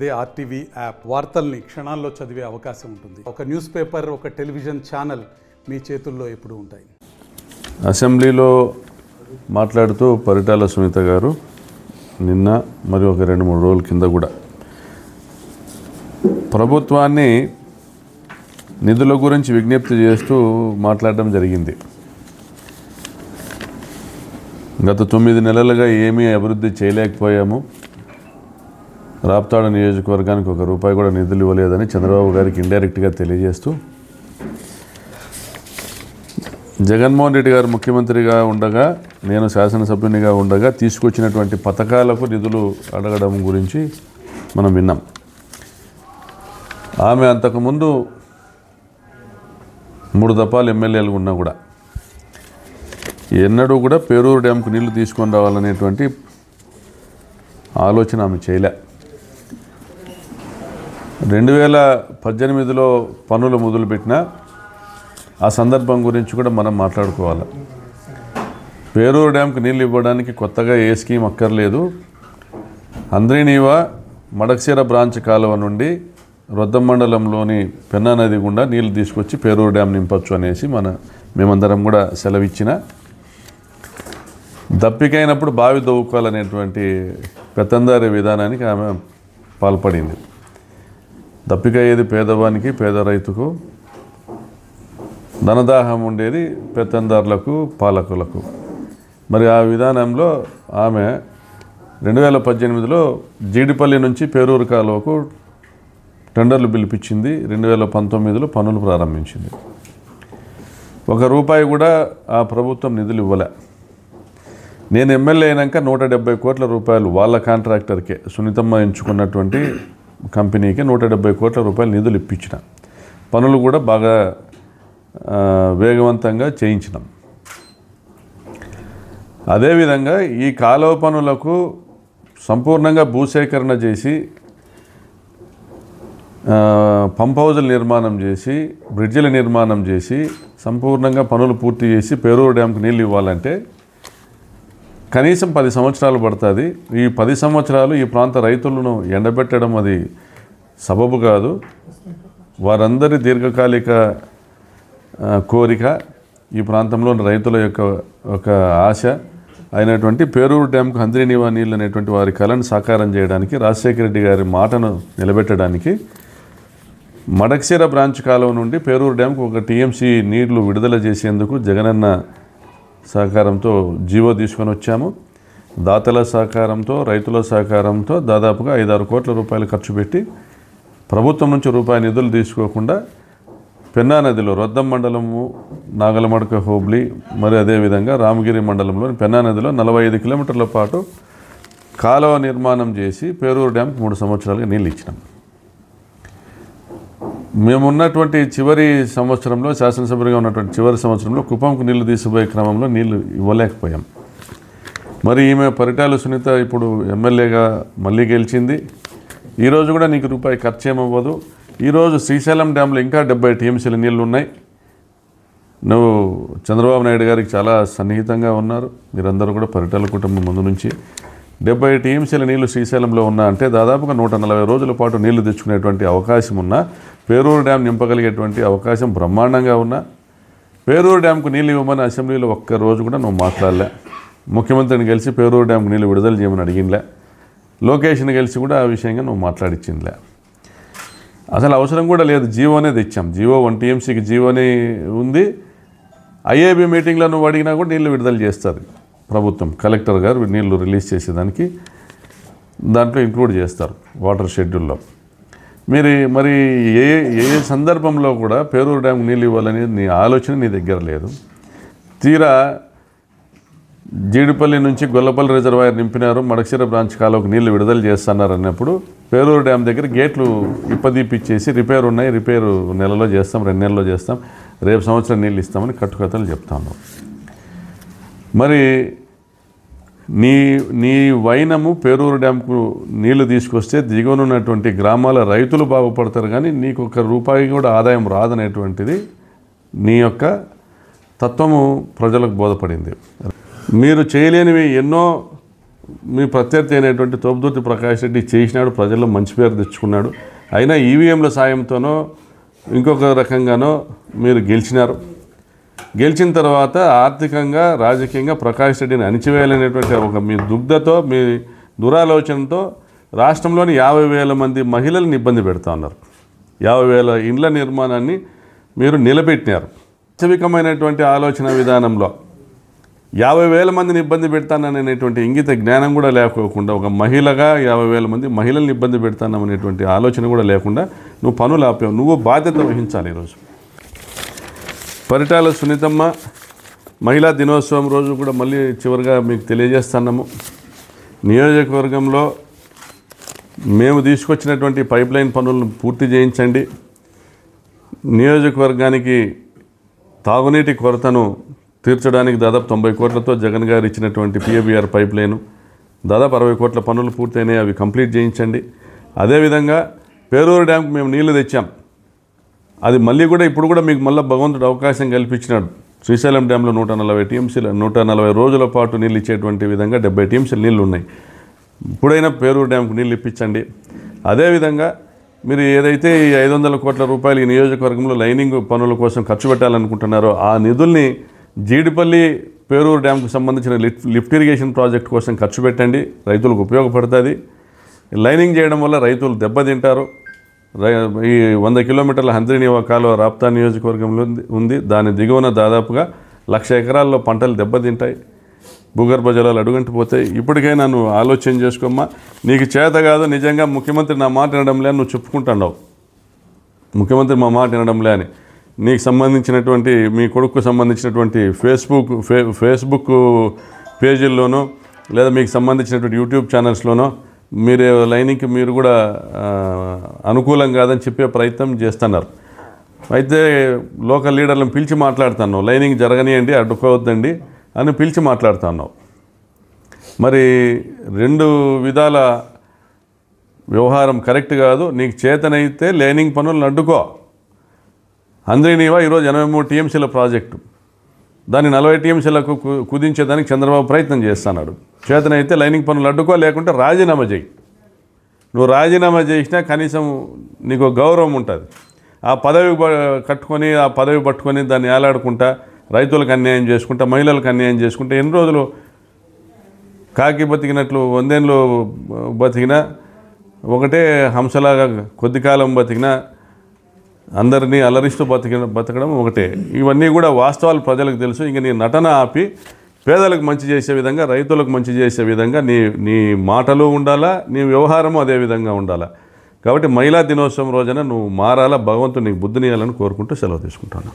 అదే RTV app వార్తల్ని క్షణాల్లో చదివే అవకాశం ఉంటుంది. ఒక న్యూస్ పేపర్, ఒక టెలివిజన్ ఛానల్ మీ చేతుల్లో ఎప్పుడూ ఉంటాయి. అసెంబ్లీలో మాట్లాడుతూ పరిటాల సునీత గారు నిన్న మరి ఒక 2-3 రోజుల కింద కూడా ప్రభుత్వాన్ని నిధుల గురించి విజ్ఞప్తి చేస్తూ మాట్లాడడం జరిగింది. గత 9 నెలలుగా ఏమీ అభివృద్ధి చేయలేకపోయాము, రాప్తాడు నియోజకవర్గానికి ₹1 కూడా నిధులు ఇవ్వలేదని చంద్రబాబు గారికి ఇండైరెక్ట్గా తెలియజేస్తూ, జగన్మోహన్ రెడ్డి గారు ముఖ్యమంత్రిగా ఉండగా నేను శాసనసభ్యునిగా ఉండగా తీసుకొచ్చినటువంటి పథకాలకు నిధులు అడగడం గురించి మనం విన్నాం. ఆమె అంతకుముందు 3 దఫాలు ఎమ్మెల్యేలు ఉన్నా కూడా ఎన్నడూ కూడా పేరూరు డ్యాంకు నీళ్లు తీసుకొని రావాలనేటువంటి ఆలోచన ఆమె చేయలే. 2018లో పనులు మొదలుపెట్టిన ఆ సందర్భం గురించి కూడా మనం మాట్లాడుకోవాలి. పేరూరు డ్యాంకు నీళ్ళు ఇవ్వడానికి కొత్తగా ఏ స్కీమ్ అక్కర్లేదు. అంద్రినీవా మడక్సిర బ్రాంచ్ కాలువ నుండి రొద్దం మండలంలోని పెన్నా నది గుండా నీళ్లు తీసుకొచ్చి పేరూరు డ్యామ్ నింపచ్చు అనేసి మేమందరం కూడా సెలవిచ్చిన, దప్పికైనప్పుడు బావి దవ్వుకోవాలనేటువంటి పెత్తందారి విధానానికి ఆమె పాల్పడింది. దప్పిక ఏది పేదవానికి, పేద రైతుకు, ధనదాహం ఉండేది పెత్తందారులకు, పాలకులకు. మరి ఆ విధానంలో ఆమె 2018లో జీడిపల్లి నుంచి పేరూరు కాలువకు టెండర్లు పిలిపించింది. 2019లో పనులు ప్రారంభించింది. ₹1 కూడా ఆ ప్రభుత్వం నిధులు ఇవ్వలే. నేను ఎమ్మెల్యే అయినాక ₹170 కోట్ల వాళ్ళ కాంట్రాక్టర్కే, సునీతమ్మ ఎంచుకున్నటువంటి కంపెనీకి ₹170 కోట్ల నిధులు ఇప్పించిన, పనులు కూడా బాగా వేగవంతంగా చేయించినాం. అదేవిధంగా ఈ కాలువ పనులకు సంపూర్ణంగా భూసేకరణ చేసి, పంప్ హౌజుల నిర్మాణం చేసి, బ్రిడ్జిల నిర్మాణం చేసి, సంపూర్ణంగా పనులు పూర్తి చేసి పేరూరు డ్యాంకు నీళ్ళు ఇవ్వాలంటే కనీసం 10 సంవత్సరాలు పడుతుంది. ఈ 10 సంవత్సరాలు ఈ ప్రాంత రైతులను ఎండబెట్టడం అది సబబు కాదు. వారందరి దీర్ఘకాలిక కోరిక, ఈ ప్రాంతంలోని రైతుల యొక్క ఒక ఆశ అయినటువంటి పేరూరు డ్యాంకు అంద్రినీవా నీళ్ళు అనేటువంటి వారి కళను సాకారం చేయడానికి, రాజశేఖర రెడ్డి గారి మాటను నిలబెట్టడానికి మడక్సిర బ్రాంచ్ కాలువ నుండి పేరూరు డ్యాంకు 1 టీఎంసీ నీళ్లు విడుదల చేసేందుకు జగనన్న సహకారంతో జీవో తీసుకొని వచ్చాము. దాతల సహకారంతో, రైతుల సహకారంతో దాదాపుగా ₹5-6 కోట్ల ఖర్చు పెట్టి ప్రభుత్వం నుంచి రూపాయి నిధులు తీసుకోకుండా పెన్నా నదిలో రొద్దం మండలము, నాగలమడక హోబ్లీ, మరి అదేవిధంగా రామగిరి మండలంలోని పెన్నా నదిలో 45 కిలోమీటర్ల పాటు కాలువ నిర్మాణం చేసి పేరూరు డ్యాంకు 3 సంవత్సరాలుగా నీళ్ళు ఇచ్చినాం. మేమున్నటువంటి చివరి సంవత్సరంలో, శాసనసభ్యులుగా ఉన్నటువంటి చివరి సంవత్సరంలో కుప్పంకు నీళ్లు తీసుకుపోయే క్రమంలో నీళ్లు ఇవ్వలేకపోయాం. మరి ఈమె పరిటాల సునీత ఇప్పుడు ఎమ్మెల్యేగా మళ్ళీ గెలిచింది. ఈరోజు కూడా నీకు రూపాయి ఖర్చు ఏమవ్వదు. ఈరోజు శ్రీశైలం డ్యాంలో ఇంకా 70 టీఎంసీల నీళ్ళు ఉన్నాయి. నువ్వు చంద్రబాబు నాయుడు గారికి చాలా సన్నిహితంగా ఉన్నారు. మీరందరూ కూడా పరిటాల కుటుంబం ముందు నుంచి 70 టీఎంసీల నీళ్లు శ్రీశైలంలో ఉన్నా అంటే దాదాపుగా 140 రోజుల పాటు నీళ్లు తెచ్చుకునేటువంటి అవకాశం ఉన్నా, పేరూరు డ్యామ్ నింపగలిగేటువంటి అవకాశం బ్రహ్మాండంగా ఉన్నా, పేరూరు డ్యాంకు నీళ్ళు ఇవ్వమని అసెంబ్లీలో ఒక్క రోజు కూడా నువ్వు మాట్లాడలే. ముఖ్యమంత్రిని గెలిచి పేరూరు డ్యాంకు నీళ్ళు విడుదల చేయమని అడిగినలే. లోకేష్ని గెలిచి కూడా ఆ విషయంగా నువ్వు మాట్లాడిచ్చిందిలే. అసలు అవసరం కూడా లేదు. జీవోనే తెచ్చాం. జీవో 1 టీఎంసీకి జీవోనే ఉంది. ఐఏబీ మీటింగ్లో నువ్వు అడిగినా కూడా నీళ్ళు విడుదల చేస్తారు ప్రభుత్వం. కలెక్టర్ గారు నీళ్లు రిలీజ్ చేసేదానికి దాంట్లో ఇంక్లూడ్ చేస్తారు వాటర్ షెడ్యూల్లో. మరి ఏ సందర్భంలో కూడా పేరూరు డ్యాంకు నీళ్ళు ఇవ్వాలని నీ ఆలోచన నీ దగ్గర లేదు. తీరా జీడిపల్లి నుంచి గొల్లపల్లి రిజర్వాయర్ నింపినారు, మడక్సిర బ్రాంచ్ కాలువకు నీళ్లు విడుదల చేస్తున్నారు అన్నప్పుడు పేరూరు డ్యామ్ దగ్గర గేట్లు ఇప్పదీపిచ్చేసి రిపేర్ ఉన్నాయి, రిపేరు నెలలో చేస్తాం, 2 నెలల్లో చేస్తాం, రేపు సంవత్సరం నీళ్ళు ఇస్తామని కట్టుకథలు చెప్తాను. మరి నీ వైనము పేరూరు డ్యాంకు నీళ్లు తీసుకొస్తే దిగువనున్నటువంటి గ్రామాల రైతులు బాగుపడతారు, కానీ నీకు ₹1 కూడా ఆదాయం రాదనేటువంటిది నీ యొక్క తత్వము ప్రజలకు బోధపడింది. మీరు చేయలేనివి ఎన్నో మీ ప్రత్యర్థి అయినటువంటి తోపుదుర్తి ప్రకాష్ రెడ్డి చేసినాడు, ప్రజల్లో మంచి పేరు తెచ్చుకున్నాడు. అయినా ఈవీఎంల సాయంతోనో ఇంకొక రకంగానో మీరు గెలిచినారు. గెలిచిన తర్వాత ఆర్థికంగా రాజకీయంగా ప్రకాష్ రెడ్డిని అణిచివేయాలనేటువంటి ఒక మీ దుగ్ధతో మీ దురాలోచనతో రాష్ట్రంలోని 50,000 మంది మహిళలను ఇబ్బంది పెడతా ఉన్నారు. 50,000 ఇండ్ల నిర్మాణాన్ని మీరు నిలబెట్టినారు. వాస్తవికమైనటువంటి ఆలోచన విధానంలో 50,000 మందిని ఇబ్బంది పెడతాననేటువంటి ఇంగిత జ్ఞానం కూడా లేకోకుండా, ఒక మహిళగా 50,000 మంది మహిళల్ని ఇబ్బంది పెడతాననేటువంటి ఆలోచన కూడా లేకుండా నువ్వు పనులు ఆపావు. నువ్వు బాధ్యత వహించాలి. ఈరోజు పరిటాల సునీతమ్మ మహిళా దినోత్సవం రోజు కూడా మళ్ళీ చివరిగా మీకు తెలియజేస్తున్నాము. నియోజకవర్గంలో మేము తీసుకొచ్చినటువంటి పైప్ లైన్ పనులను పూర్తి చేయించండి. నియోజకవర్గానికి తాగునీటి కొరతను తీర్చడానికి దాదాపు 90 కోట్లతో జగన్ గారు ఇచ్చినటువంటి పిఏబిఆర్ పైప్ లైను దాదాపు 60 కోట్ల పనులు పూర్తయినాయి, అవి కంప్లీట్ చేయించండి. అదేవిధంగా పేరూరు డ్యాంకు మేము నీళ్లు తెచ్చాం, అది మళ్ళీ కూడా ఇప్పుడు కూడా మీకు మళ్ళీ భగవంతుడు అవకాశం కల్పించినాడు. శ్రీశైలం డ్యాంలో 140 టీఎంసీలు 140 రోజుల పాటు నీళ్ళు ఇచ్చేటువంటి విధంగా 70 టీఎంసీలు నీళ్ళు ఉన్నాయి. ఇప్పుడైనా పేరూరు డ్యాంకు నీళ్ళు ఇప్పించండి. అదేవిధంగా మీరు ఏదైతే ఈ 500 కోట్ల రూపాయలు ఈ నియోజకవర్గంలో లైనింగ్ పనుల కోసం ఖర్చు పెట్టాలనుకుంటున్నారో ఆ నిధుల్ని జీడిపల్లి పేరూరు డ్యాంకు సంబంధించిన లిఫ్ట్ ఇరిగేషన్ ప్రాజెక్ట్ కోసం ఖర్చు పెట్టండి. రైతులకు ఉపయోగపడుతుంది. లైనింగ్ చేయడం వల్ల రైతులు దెబ్బతింటారు. ఈ 100 కిలోమీటర్ల హంద్రీనివా కాలువ రాప్తా నియోజకవర్గంలో ఉంది. దాని దిగువన దాదాపుగా 1,00,000 ఎకరాల్లో పంటలు దెబ్బతింటాయి, భూగర్భ జలాలు అడుగంటిపోతాయి. ఇప్పటికైనా నువ్వు ఆలోచన చేసుకోమ్మా. నీకు చేత కాదు, నిజంగా ముఖ్యమంత్రి నా మాట వినడంలే అని నువ్వు చెప్పుకుంటున్నావు. ముఖ్యమంత్రి మా మాట వినడంలే అని నీకు సంబంధించినటువంటి మీ కొడుకు సంబంధించినటువంటి ఫేస్బుక్ పేజీల్లోనో లేదా మీకు సంబంధించినటువంటి యూట్యూబ్ ఛానల్స్లోనో మీరు లైనింగ్కి మీరు కూడా అనుకూలం కాదని చెప్పే ప్రయత్నం చేస్తున్నారు. అయితే లోకల్ లీడర్లను పిలిచి మాట్లాడుతున్నావు, లైనింగ్ జరగనియండి, అడ్డుకోవద్దండి అని పిలిచి మాట్లాడుతున్నావు. మరి 2 విధాల వ్యవహారం కరెక్ట్ కాదు. నీకు చేతనైతే లైనింగ్ పనులను అడ్డుకో. హంద్రీనివా ఈరోజు 83 టీఎంసీల ప్రాజెక్టు, దాన్ని 40 టీఎంసీలకు కుదించేదానికి చంద్రబాబు ప్రయత్నం చేస్తున్నాడు. చేతనైతే లైనింగ్ పనులు అడ్డుకో, లేకుంటే రాజీనామా చేయి. నువ్వు రాజీనామా చేసినా కనీసం నీకు గౌరవం ఉంటుంది. ఆ పదవి కట్టుకొని ఆ పదవి పట్టుకొని దాన్ని ఏలాడుకుంటా రైతులకు అన్యాయం చేసుకుంటా, మహిళలకు అన్యాయం చేసుకుంటా ఎన్ని రోజులు కాకి బతికినట్లు 100 ఏళ్ళు బతికినా ఒకటే హంసలాగా కొద్ది కాలం బతికినా అందరినీ అలరిస్తూ బతకడం ఒకటే. ఇవన్నీ కూడా వాస్తవాలు ప్రజలకు తెలుసు. ఇంక నీ నటన ఆపి పేదలకు మంచి చేసే విధంగా, రైతులకు మంచి చేసే విధంగా నీ మాటలు ఉండాలా, నీ వ్యవహారము అదే విధంగా ఉండాలా. కాబట్టి మహిళా దినోత్సవం రోజున నువ్వు మారాలా. భగవంతుడు నీకు బుద్ధినియాలని కోరుకుంటూ సెలవు తీసుకుంటాను.